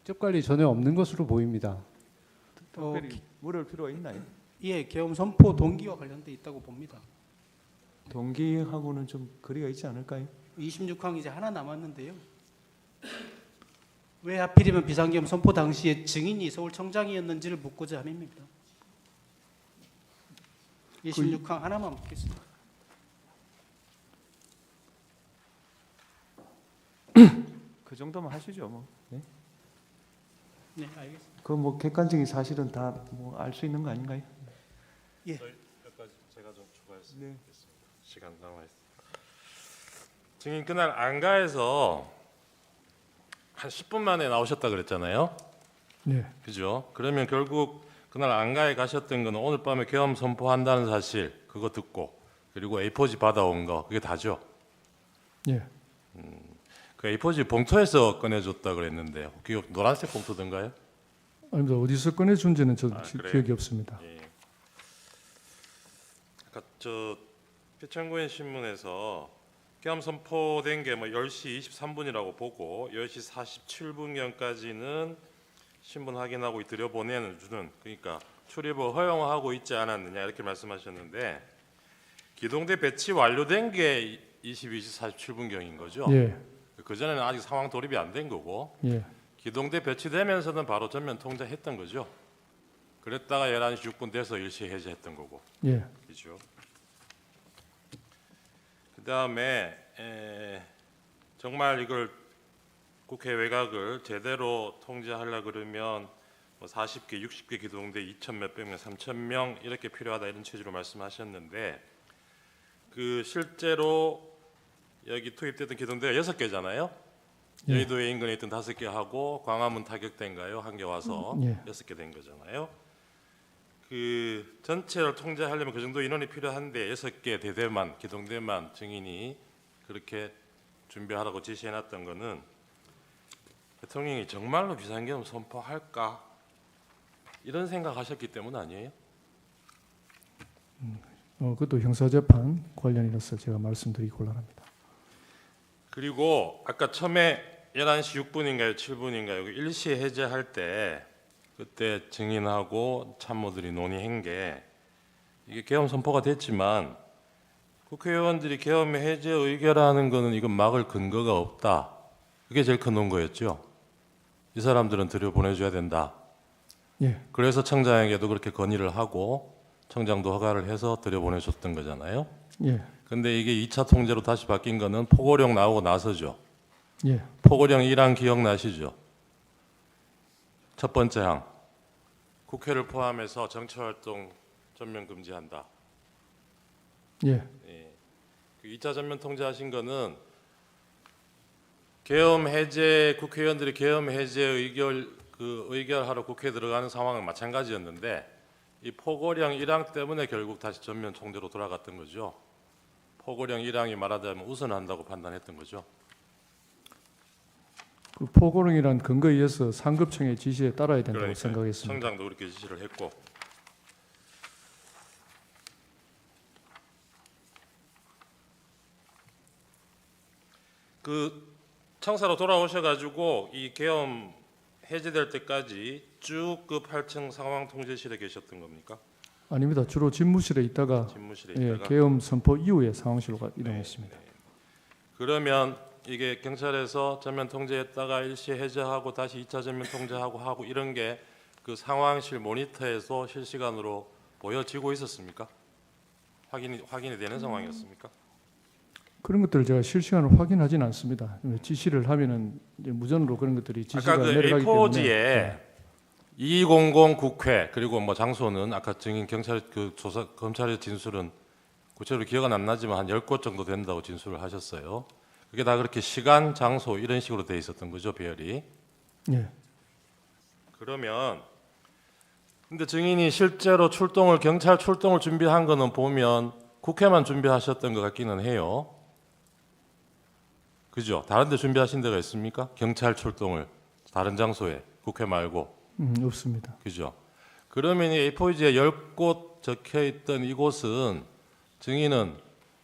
직접 관리 전혀 없는 것으로 보입니다. 특별히 물을 필요가 있나요? 예, 계엄 선포 동기와 관련돼 있다고 봅니다. 동기하고는 좀 거리가 있지 않을까요? 26항 이제 하나 남았는데요. 왜 하필이면 비상계엄 선포 당시에 증인이 서울청장이었는지를 묻고자 함입니다. 26항 하나만 묻겠습니다. 그 정도만 하시죠, 뭐. 네? 네, 알겠습니다. 그 뭐 객관적인 사실은 다 뭐 알 수 있는 거 아닌가요? 예. 여기까지 제가 좀 추가했습니다. 네. 시간 남아 있습니다. 증인 그날 안가에서 한 10분 만에 나오셨다 그랬잖아요. 네. 그죠? 그러면 결국 그날 안가에 가셨던 거는 오늘 밤에 계엄 선포한다는 사실 그거 듣고 그리고 A4지 받아온 거 그게 다죠. 예. 그 A4지 봉투에서 꺼내줬다 그랬는데요. 기억 노란색 봉투던가요? 아닙니다. 어디서 꺼내준지는 저도 그래요? 기억이 없습니다. 예. 아까 저 표창구인 신문에서 계엄 선포된 게 뭐 10시 23분이라고 보고 10시 47분경까지는 신분 확인하고 들여보내는 주는 그러니까 출입을 허용하고 있지 않았느냐 이렇게 말씀하셨는데 기동대 배치 완료된 게 22시 47분경인 거죠. 예. 그 전에는 아직 상황 돌입이 안 된 거고 예. 기동대 배치되면서는 바로 전면 통제했던 거죠. 그랬다가 11시 6분 돼서 일시 해제했던 거고. 예. 그죠. 그다음에 정말 이걸 국회 외곽을 제대로 통제하려 그러면 뭐 40개, 60개 기동대 2천 몇백 명, 3천 명 이렇게 필요하다 이런 취지로 말씀하셨는데 그 실제로 여기 투입됐던 기동대가 6개잖아요. 예. 여의도에 인근에 있던 5개 하고 광화문 타격대인가요? 한 개 와서 예. 6개 된 거잖아요. 그 전체를 통제하려면 그 정도 인원이 필요한데 6개 대대만 기동대만 증인이 그렇게 준비하라고 지시해놨던 거는 대통령이 정말로 비상계엄 선포할까 이런 생각하셨기 때문 아니에요? 그것도 형사재판 관련이라서 제가 말씀드리기 곤란합니다. 그리고 아까 처음에 11시 6분인가요? 7분인가요? 일시 해제할 때 그때 증인하고 참모들이 논의한 게 이게 계엄 선포가 됐지만 국회의원들이 계엄 해제 의결하는 거는 이건 막을 근거가 없다. 그게 제일 큰 논거였죠. 이 사람들은 들여보내줘야 된다. 예. 그래서 청장에게도 그렇게 건의를 하고 청장도 허가를 해서 들여보내줬던 거잖아요. 예. 근데 이게 2차 통제로 다시 바뀐 거는 포고령 나오고 나서죠. 예. 포고령 1항 기억나시죠? 첫 번째 항. 국회를 포함해서 정치활동 전면 금지한다. 예. 예. 그 2차 전면 통제하신 거는 계엄 해제 국회의원들이 계엄 해제 의결하러 국회에 들어가는 상황은 마찬가지였는데 이 포고령 1항 때문에 결국 다시 전면 통제로 돌아갔던 거죠. 포고령 1항이 말하자면 우선한다고 판단했던 거죠. 그 포고령이란 근거에 의해서 상급청의 지시에 따라야 된다고 그러니까요. 생각했습니다. 청장도 그렇게 지시를 했고 그 청사로 돌아오셔가지고 이 계엄 해제될 때까지 쭉 그 8층 상황 통제실에 계셨던 겁니까? 아닙니다. 주로 집무실에 있다가 집무실에 예, 있다가 계엄 선포 이후에 상황실로 이동했습니다. 그러면 이게 경찰에서 전면 통제했다가 일시 해제하고 다시 2차 전면 통제하고 하고 이런 게 그 상황실 모니터에서 실시간으로 보여지고 있었습니까? 확인이 되는 상황이었습니까? 그런 것들을 제가 실시간으로 확인하지는 않습니다. 지시를 하면은 이제 무전으로 그런 것들이 지시가 아까 그 내려가기 A4지에 때문에 200 국회 그리고 뭐 장소는 아까 증인 경찰 그 조사 검찰의 진술은 구체적으로 기억은 안 나지만 한 10곳 정도 된다고 진술을 하셨어요. 그게 다 그렇게 시간, 장소 이런 식으로 돼 있었던 거죠, 배열이. 예. 그러면 근데 증인이 실제로 경찰 출동을 준비한 거는 보면 국회만 준비하셨던 것 같기는 해요. 그죠? 다른 데 준비하신 데가 있습니까? 경찰 출동을 다른 장소에 국회 말고. 없습니다. 그죠? 그러면 이 A4지에 10곳 적혀 있던 이곳은 증인은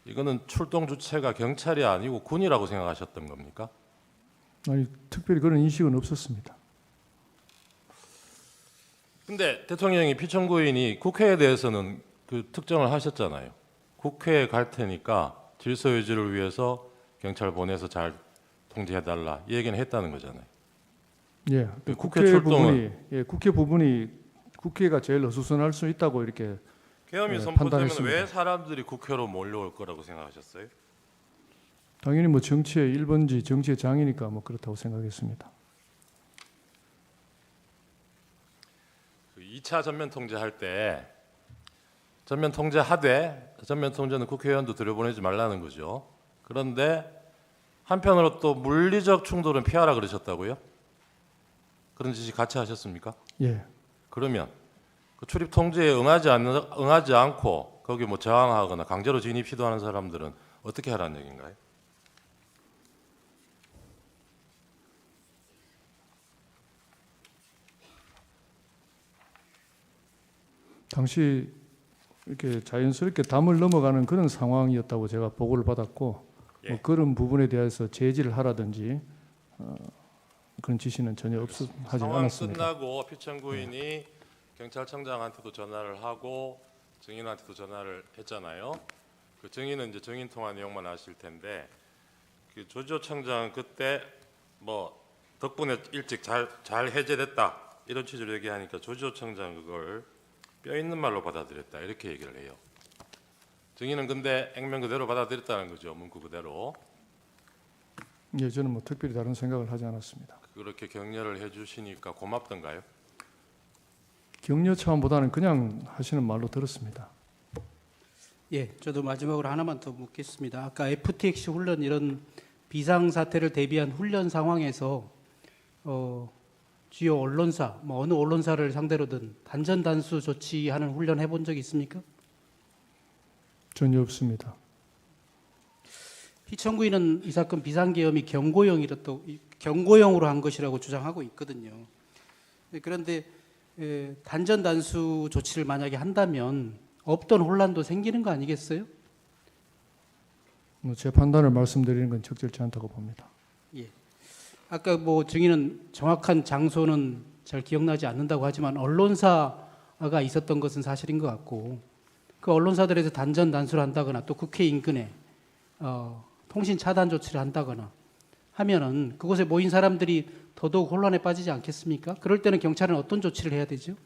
이거는 출동 주체가 경찰이 아니고 군이라고 생각하셨던 겁니까? 아니 특별히 그런 인식은 없었습니다. 근데 대통령이 피청구인이 국회에 대해서는 그 특정을 하셨잖아요. 국회에 갈 테니까 질서 유지를 위해서 경찰 보내서 잘 통제해달라 이 얘기는 했다는 거잖아요. 예, 그 국회 국회 부분이 국회 부분이 국회가 제일 어수선할 수 있다고 이렇게 계엄이 네, 선포되면 판단했습니다. 왜 사람들이 국회로 몰려올 거라고 생각하셨어요? 당연히 뭐 정치의 1번지 정치의 장이니까 뭐 그렇다고 생각했습니다. 그 2차 전면 통제할 때 전면 통제하되 전면 통제는 국회의원도 들여보내지 말라는 거죠. 그런데 한편으로 또 물리적 충돌은 피하라 그러셨다고요? 그런 지시 같이 하셨습니까? 예, 그러면 그 출입 통제에 응하지 않고 거기 뭐 저항하거나 강제로 진입 시도하는 사람들은 어떻게 하라는 얘기인가요? 당시 이렇게 자연스럽게 담을 넘어가는 그런 상황이었다고 제가 보고를 받았고 예. 뭐 그런 부분에 대해서 제지를 하라든지 그런 지시는 전혀 하지 상황 않았습니다. 끝나고 피청구인이 경찰청장한테도 전화를 하고 증인한테도 전화를 했잖아요. 그 증인은 이제 증인 통화 내용만 아실 텐데 그 조지호 청장은 그때 뭐 덕분에 일찍 잘 해제됐다 이런 취지로 얘기하니까 조지호 청장 그걸 뼈 있는 말로 받아들였다 이렇게 얘기를 해요. 증인은 근데 액면 그대로 받아들였다는 거죠. 문구 그대로. 예, 저는 뭐 특별히 다른 생각을 하지 않았습니다. 그렇게 격려를 해주시니까 고맙던가요? 격려 차원보다는 그냥 하시는 말로 들었습니다. 예, 저도 마지막으로 하나만 더 묻겠습니다. 아까 FTX 훈련 이런 비상 사태를 대비한 훈련 상황에서 주요 언론사, 뭐 어느 언론사를 상대로든 단전 단수 조치하는 훈련 해본 적 있습니까? 전혀 없습니다. 피청구인은 이 사건 비상계엄이 경고형으로 한 것이라고 주장하고 있거든요. 그런데 단전 단수 조치를 만약에 한다면 없던 혼란도 생기는 거 아니겠어요? 뭐 제 판단을 말씀드리는 건 적절치 않다고 봅니다. 예. 아까 뭐 증인은 정확한 장소는 잘 기억나지 않는다고 하지만 언론사가 있었던 것은 사실인 것 같고 그 언론사들에서 단전 단수를 한다거나 또 국회 인근에 통신 차단 조치를 한다거나 하면은 그곳에 모인 사람들이 더더욱 혼란에 빠지지 않겠습니까? 그럴 때는 경찰은 어떤 조치를 해야 되죠?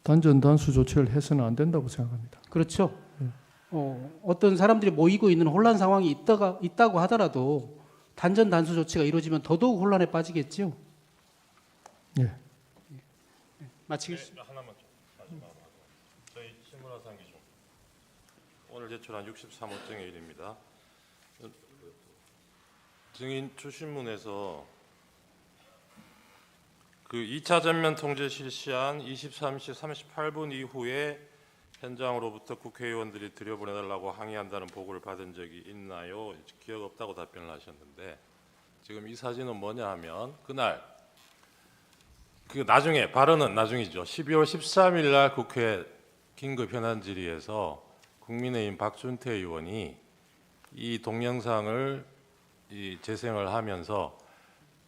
단전 단수 조치를 해서는 안 된다고 생각합니다. 그렇죠. 어떤 사람들이 모이고 있는 혼란 상황이 있다고 하더라도 단전 단수 조치가 이루어지면 더더욱 혼란에 빠지겠죠. 예. 마치겠습니다. 하나만 좀 마지막으로 저희 신문화 상기 중 오늘 제출한 63호증의 일입니다. 증인 추신문에서 그 2차 전면 통제 실시한 23시 38분 이후에 현장으로부터 국회의원들이 들여보내달라고 항의한다는 보고를 받은 적이 있나요? 기억 없다고 답변을 하셨는데 지금 이 사진은 뭐냐 하면 그날 그 나중에 발언은 나중이죠. 12월 13일 날 국회 긴급 현안 질의에서 국민의힘 박준태 의원이 이 동영상을 재생을 하면서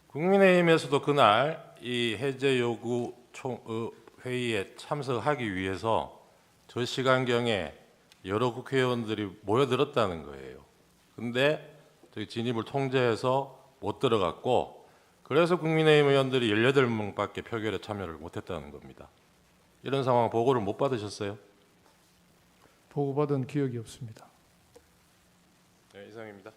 국민의힘에서도 그날 이 해제 요구 회의에 참석하기 위해서 저 시간경에 여러 국회의원들이 모여들었다는 거예요. 근데 저기 진입을 통제해서 못 들어갔고 그래서 국민의힘 의원들이 18명밖에 표결에 참여를 못했다는 겁니다. 이런 상황 보고를 못 받으셨어요? 보고받은 기억이 없습니다. 네, 이상입니다.